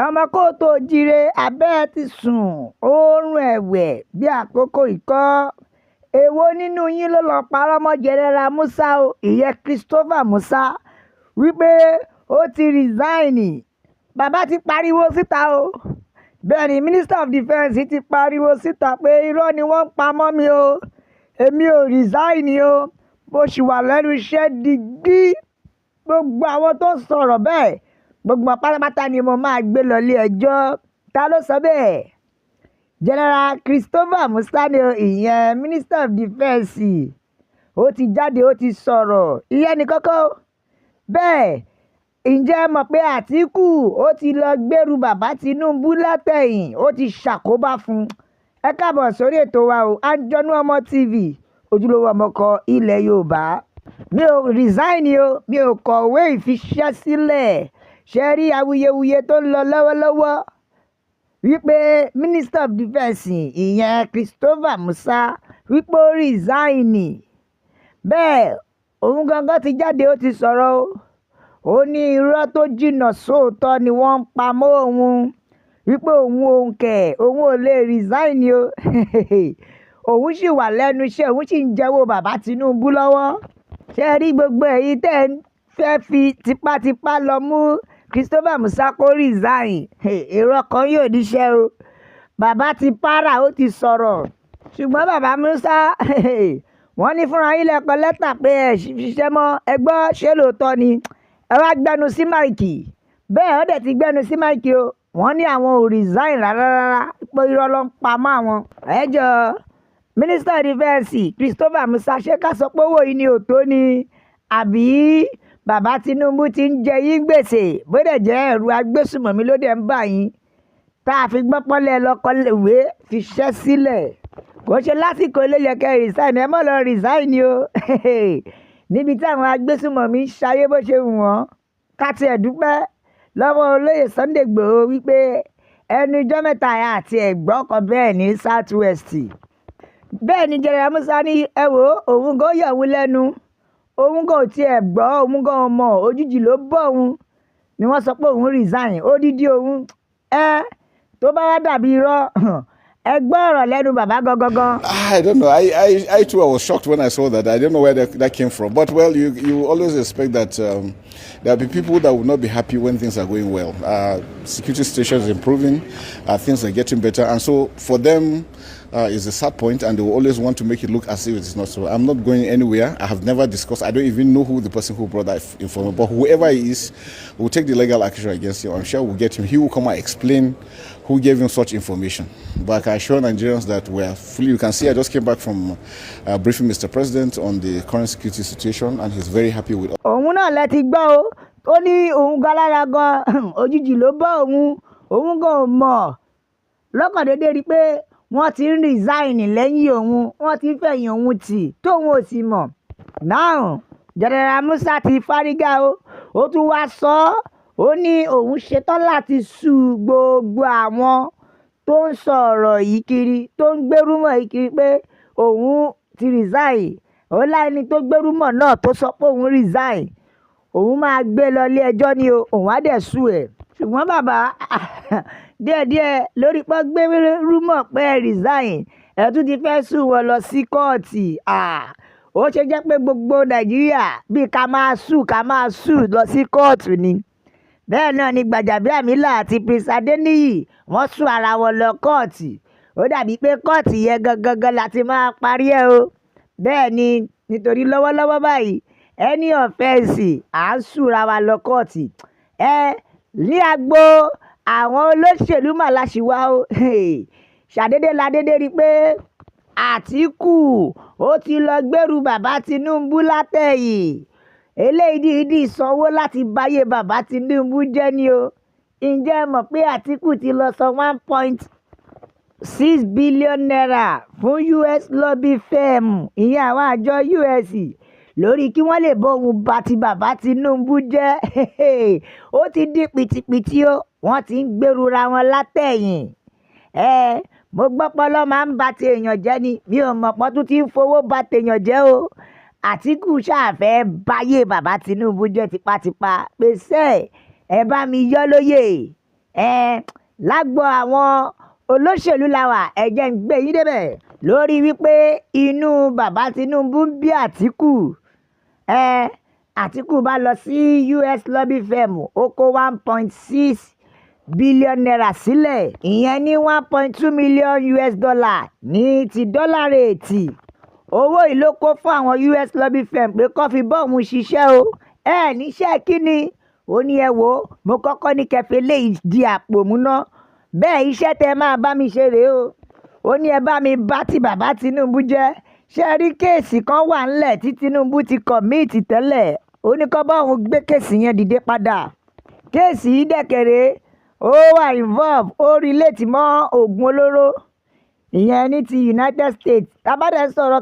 ọmọ kóòtù òjíire abẹ́ ti sùn oorun ẹ̀wẹ̀ bí àkókò ikọ́ èwo nínú yín ló lọ́ọ́ parọ́ mọ́ General Musa o ìyẹn Christopher Musa wípé ó ti resign. Bàbá ti pariwo síta o bẹ́ẹ̀ ni Minister of Defence ti pariwo síta pé irọ́ ni wọ́n ń pa mọ́ mi o èmi ò resign o mo ṣì wà lẹ́nu iṣẹ́ digbí. Gbogbo àwọn tó ń sọ̀rọ̀ bẹ́ẹ̀ gbogbo pátápátá ni mo máa gbé lọ ilé ẹjọ́. Ta ló sọ bẹ́ẹ̀? General Christopher Musa ni ìyẹn Minister of Defence ó ti jáde ó ti sọ̀rọ̀ ìyẹn ní kọ́kọ́. Bẹ́ẹ̀ ǹjẹ́ ẹ mọ̀ pé Atiku ó ti lọ gbèrú bàbá Tinubu látẹ̀yìn ó ti ṣàkóbá fún un. Ẹ káàbọ̀ sórí ètò wa o Anjonu Ọmọ TV ojúlówó ọmọkọ ilẹ̀ Yorùbá. Mi ò resign o mi ò kọ̀wé ìfiṣẹ́ sílẹ̀. Ṣe rí awuyewuye tó ń lọ lọ́wọ́lọ́wọ́ wípé Minister of Defence ìyẹn Christopher Musa wípé ó resign. Bẹ́ẹ̀ òun gangan ti jáde ó ti sọ̀rọ̀ o. Ó ní irọ́ tó jìnnà sóòótọ́ ni wọ́n ń pa mọ́ òun wípé òun kẹ̀ òun ò lè resign o òun sì wà lẹ́nu iṣẹ́ òun sì ń jẹ́wọ́ bàbá Tinubu lọ́wọ́. Ṣé rí gbogbo èyí tẹ́ ń fẹ́ fi tipátipá lọ mú Christopher Musa kó resign èrò kan yóò níṣẹ́ o. Bàbá ti para ó ti sọ̀rọ̀ ṣùgbọ́n bàbá Musa wọ́n ní fúnra yín lẹ́kọ̀ọ́ lẹ́tà pé ẹ̀ ṣiṣẹ́ mọ́ ẹ gbọ́ ṣé lóòótọ́ ni ẹ wá gbẹnu sí máìkì. Bẹ́ẹ̀ ó dẹ̀ ti gbẹnu sí máìkì o wọ́n ní àwọn ò resign rárá pé irọ́ ló ń pa mọ́ àwọn. ẹjọ́ Minister of Defence Christopher Musa ṣé ká sọ pé owó yìí ni òótọ́ ni àbí bàbá Tinubu ti ń jẹ yín gbèsè bó dẹ̀ jẹ́ ẹ̀rù agbésùmọ̀mí ló dẹ̀ ń bà yín tá a fi gbọ́ pọ́lẹ̀ lọ́kọ́lẹ̀wé fi ṣẹ́ sílẹ̀. Kò ṣe lásìkò eléyẹ kẹ́ resign ẹ mọ́ lọ resign ni o níbi tí àwọn agbésùmọ̀mí ń ṣayé bó ṣe wù wọ́n. Ká tiẹ̀ dúpẹ́ lọ́wọ́ olóyè Sunday Igboho wípé ẹnu ijọ́ mẹ́ta àti ẹ̀gbọ́n kan bẹ́ẹ̀ ní South West. Bẹ́ẹ̀ ni General Musa ní ẹ wò òun gan yọ̀ òun lẹ́nu òun gan ò tiẹ̀ gbọ́ òun gan mọ̀ òjijì ló bọ̀ òun ni wọ́n sọ pé òun resign odidi òun tó bá wá dàbí irọ́ ẹ gbọ́ ọ̀rọ̀ lẹ́nu bàbá gangan. I don't know. I too, I was shocked when I saw that. I don't know where that came from. But, well, you always expect that there'll be people that will not be happy when things are going well. Security situation is improving. Things are getting better. And so for them, is a sad point, and they will always want to make it look as if it's not so. I'm not going anywhere. I have never discussed. I don't even know who the person who brought that information. But whoever he is, we'll take the legal action against him. I'm sure we'll get him. He will come and explain who gave him such information. But I can assure Nigerians that we are fully. You can see I just came back from briefing Mr. President on the current security situation, and he's very happy with. òun náà lẹ ti gbọ́ o ó ní òun gan lára gan òjijì ló bọ́ òun gan ò mọ̀ lọ́kàn déédéé rí i pé wọ́n ti ń resign lẹ́yìn òun wọ́n ti ń fẹ̀yìn òun tì tóun ò sì mọ̀. Now General Musa ti fárígá o ó tún wá sọ ó ní òun ṣetán láti sú gbogbo àwọn tó ń sọ̀rọ̀ yìí kiri tó ń gbérúmọ̀ yìí kiri pé òun ti resign. Ó láìní tó gbérúmọ̀ náà tó sọ pé òun resign òun máa gbé lọ ilé ẹjọ́ ni o òun á dẹ̀ sú ẹ̀. Ṣùgbọ́n bàbá díẹ̀díẹ̀ lórí pé gbérúmọ̀ pé ẹ resign ẹ̀ tún ti fẹ́ sùn wọ́n lọ sí kóòtù. Ó ṣe jẹ́ pé gbogbo Nàìjíríà bíi ká máa sùn lọ sí kóòtù ni. Bẹ́ẹ̀ náà ni Gbajabiamila àti Prince Adeniyi wọ́n sún ara wọn lọ kóòtù. Ó dàbí pé kóòtù yẹn gangan láti máa parí ẹ̀ o. Bẹ́ẹ̀ ni nítorí lọ́wọ́lọ́wọ́ báyìí ẹni ọ̀fẹ́ǹsì à ń súnra wa lọ kóòtù. Ní agbo àwọn olóṣèlú màláṣíwá o ṣàdédé ládédé rí i pé Atiku ó ti lọ gbèrú bàbá Tinubu látẹ̀yìn. Eléyìí dìídì sanwó láti báyé bàbá Tinubu jẹ́ ni o. Ǹjẹ́ ẹ mọ̀ pé Atiku ti lọ san 1.6 billion naira fún US lobby firm ìyẹn àwọn àjọ US lórí kí wọ́n lè bóun bá ti bàbá Tinubu jẹ́. Ó ti di pìtìpìtì o wọ́n ti ń gbèrúra wọn látẹ̀yìn. Mo gbọ́ pọ́lọ́ máa ń ba tèèyàn jẹ́ ni mi ò mọ̀ pọ́ tún ti ń fowó ba tèèyàn jẹ́ o. Atiku ṣàfẹ́ báyé bàbá Tinubu jẹ́ tipátipá pèsè ẹ bá mi yọ́ lóyè lágbo àwọn olóṣèlú làwà ẹ jẹ́ ń gbé yín débẹ̀ lórí wípé inú bàbá Tinubu ń bí Àtíkù. Àtíkù bá lọ sí US lobby firm ó kó 1.6 billion naira sílẹ̀, ìyẹn ní 1.2 million US dollar ní ti dọ́là rèètì. Owó yìí ló kó fún àwọn US lobby firm pé kó fi bọ́ọ̀mù ṣiṣẹ́ o. Níṣẹ́ kí ni? Ó ní ẹ wò ó, mo kọ́kọ́ ní kẹfẹ́ léyìí di àpò mú ná. Bẹ́ẹ̀ iṣẹ́ tẹ máa bá mi ṣe rèé o. Ó ní ẹ bá mi bá ti bàbá Tinubu jẹ́. Ṣé rí kéèsì kan wà ńlẹ̀ tí Tinubu ti kọ̀míìtì tẹ́lẹ̀? Ó ní kó bá òun gbé kéèsì yẹn dìde padà. Kéèsì yìí dẹ̀kẹ̀rẹ́ ó wà involve ó relate mọ́ oògùn olóró. Ìyẹn ní ti United States. Tábàdẹ̀ sọ̀rọ̀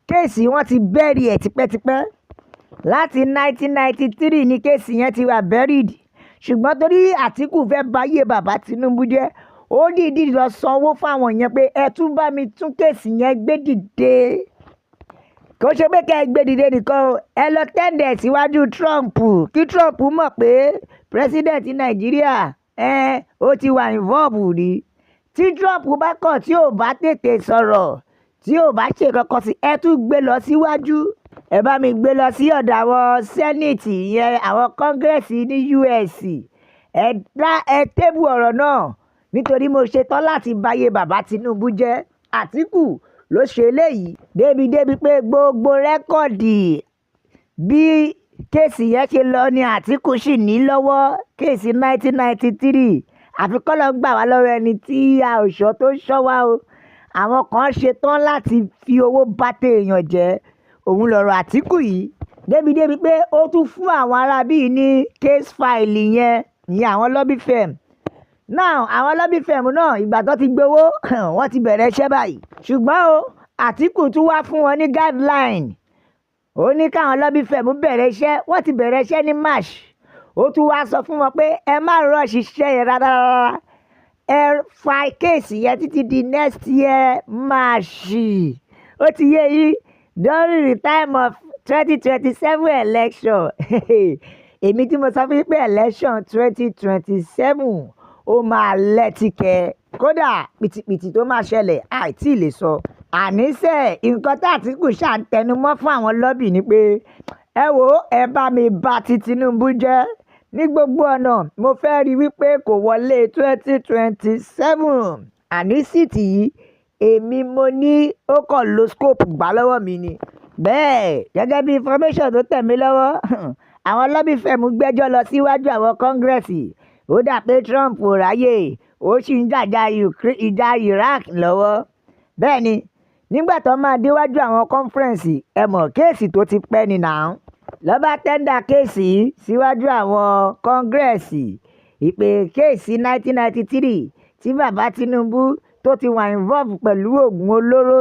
kéèsì wọ́n ti bẹ́ẹ̀rì ẹ̀ tipẹ́tipẹ́. Láti 1993 ni kéèsì yẹn ti wà buried. Ṣùgbọ́n torí Àtíkù fẹ́ báyé bàbá Tinubu jẹ́, ó dìídì lọ sanwó fáwọn yẹn pé ẹ tún bá mi tún kéèsì yẹn gbé dìde. Kò ṣe pé kẹ́ ẹ gbé dìde nìkan o, ẹ lọ tẹ́ndẹ̀ síwájú Trump kí Trump mọ̀ pé president Nàìjíríà ó ti wà involve rí. Tí Trump bá kọ̀ tí ò bá tètè sọ̀rọ̀ tí ò bá ṣe kankan sí ẹ tún gbé lọ síwájú. Ẹ bá mi gbé lọ sí ọ̀dọ̀ àwọn Senate ìyẹn àwọn Congress ní US. Ẹ tébù ọ̀rọ̀ náà nítorí mo ṣetán láti báyé bàbá Tinubu jẹ́. Àtíkù ló ṣe eléyìí débi pé gbogbo rẹ́kọ̀dì bí kéèsì yẹn ṣe lọ ni Àtíkù sì ní lọ́wọ́. Kéèsì 1993 àfikọ́ lọ gbà wá lọ́wọ́ ẹni tí a ò ṣọ́ tó ṣọ́ wa o. Àwọn kan ṣetán láti fi owó bá téèyàn jẹ́. Òun lọ̀rọ̀ Àtíkù yìí débi pé ó tún fún àwọn arábí ní case file yẹn ìyẹn àwọn lobby firm. Now àwọn lobby firm náà ìgbà tó ti gbowó wọ́n ti bẹ̀rẹ̀ iṣẹ́ báyìí. Ṣùgbọ́n o Àtíkù tún wá fún wọn ní guideline. Ó ní káwọn lobby firm bẹ̀rẹ̀ iṣẹ́, wọ́n ti bẹ̀rẹ̀ iṣẹ́ ní March. Ó tún wá sọ fún wọn pé ẹ má rush iṣẹ́ yẹn rárá. Ẹ fa kéèsì yẹn títí di next year March. Ó ti yé yín during the time of 2027 election. Èmi tí mo sọ fún yín pé election 2027 ó máa lẹ́tìkẹ́. Kódà pìtìpìtì tó máa ṣẹlẹ̀ àìtí lè sọ. Àníṣe nǹkan tí Àtíkù ṣáà ń tẹnumọ́ fún àwọn lọ́bì ni pé ẹ wò ó ẹ bá mi bá ti Tinubu jẹ́ ní gbogbo ọ̀nà. Mo fẹ́ rí wípé kò wọlé 2027. Àní síìtì yìí èmi mo ní ó kàn lo scope gbà lọ́wọ́ mi ni. Bẹ́ẹ̀ gẹ́gẹ́ bí information tó tẹ̀ mí lọ́wọ́ àwọn lobby firm gbẹ́jọ́ lọ síwájú àwọn Congress. Ó dà pé Trump ò ráyè ó sì ń jàjà ìjà Iraq lọ́wọ́. Bẹ́ẹ̀ ni nígbà tó máa déwájú àwọn conference ẹ mọ̀ kéèsì tó ti pẹ́ ni náà. Lọ́ba tẹ́ndà kéèsì síwájú àwọn Congress ìpè kéèsì 1993 tí bàbá Tinubu tó ti wà involve pẹ̀lú oògùn olóró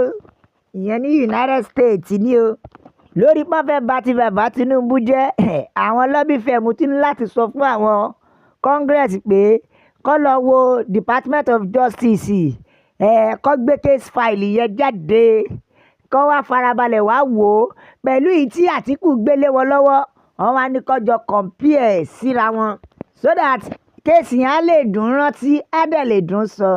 ìyẹn ní United States ni o. Lórí pọ́fẹ́ bá ti bàbá Tinubu jẹ́ àwọn lobby firm ti ní láti sọ fún àwọn Congress pé kó lọ wo Department of Justice kó gbé case file yẹn jáde kó wá farabalẹ̀ wá wò ó pẹ̀lú ìyí tí Àtíkù gbélé wọn lọ́wọ́. Wọ́n wá ní kó jọ compare síra wọn so that kéèsì yẹn á lè dùn rántí á dẹ̀ lè dùn sọ.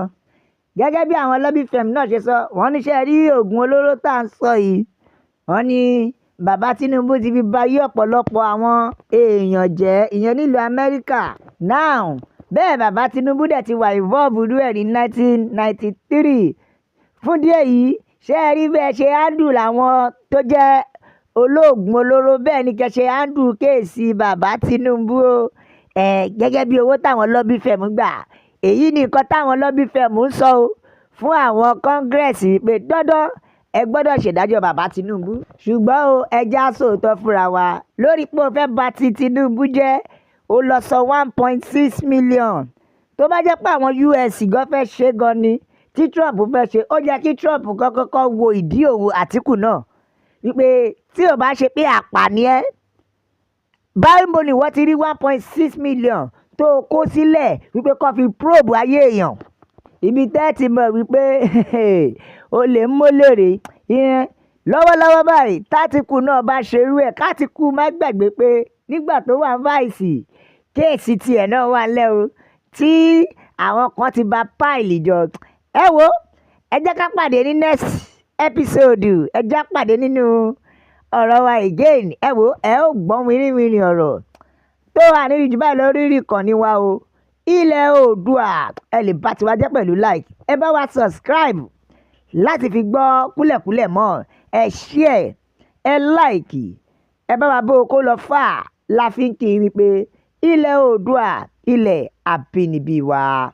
Gẹ́gẹ́ bí àwọn lobby firm náà ṣe sọ wọ́n níṣẹ́ rí oògùn olóró tá à ń sọ yìí. Wọ́n ní bàbá Tinubu ti fi bayé ọ̀pọ̀lọpọ̀ àwọn èèyàn jẹ́ ìyẹn nílùú Amẹ́ríkà. Now bẹ́ẹ̀ bàbá Tinubu dẹ̀ ti wà involve rú ẹ̀ ní 1993. Fún díẹ̀ yìí ṣé ẹ rí bẹ́ẹ̀ ṣe handle làwọn tó jẹ́ olóògùn olóró bẹ́ẹ̀ ni kẹ́ ṣe handle kéèsì bàbá Tinubu o. Gẹ́gẹ́ bí owó táwọn lobby firm gbà. Èyí ni nǹkan táwọn lobby firm ń sọ o fún àwọn Congress pé dandan ẹ gbọ́dọ̀ ṣèdájọ́ bàbá Tinubu. Ṣùgbọ́n o ẹja sòótọ́ fúnra wa lórí pé o fẹ́ bà ti Tinubu jẹ́ ó lọ sọ 1.6 million. Tó bá jẹ́ pé àwọn US gan fẹ́ ṣe gan ni tí Trump fẹ́ ṣe ó jẹ́ kí Trump kọ́kọ́ wo ìdí òwò Àtíkù náà wípé tí ò bá ṣe pé àpàní ẹ báyìí mo ní wọ́n ti rí 1.6 million tó kó sílẹ̀ wípé kó fi probe ayé èèyàn. Ibi tẹ́ ti mọ̀ wípé o lè mólèrè ìyẹn lọ́wọ́lọ́wọ́ báyìí tÁtíkù náà bá ṣerú ẹ̀ kÁtíkù má gbàgbé pé nígbà tó wà vice kéèsì tiẹ̀ náà wà ńlẹ̀ o tí àwọn kan ti ba páìlì jọ. Ẹ wo, ẹ jẹ́ ká pàdé ní next episode. Ẹ jẹ́ ká pàdé nínú ọ̀rọ̀ wa again. Ẹ wo, ẹ ó gbọ́n wìrìwìrì ọ̀rọ̀ tó wà níbi jù báyìí lórí ìkànnì wa o. Ilẹ̀ Oòduà. Ẹ lè bá tiwa jẹ́ pẹ̀lú like. Ẹ bá wa subscribe láti fi gbọ́ kúlẹ̀kúlẹ̀ mọ́. Ẹ share, ẹ like, ẹ bá wa bó kó lọ fà la fi ń kí wípé ilẹ̀ Oòduà, ilẹ̀ àbínibí wa.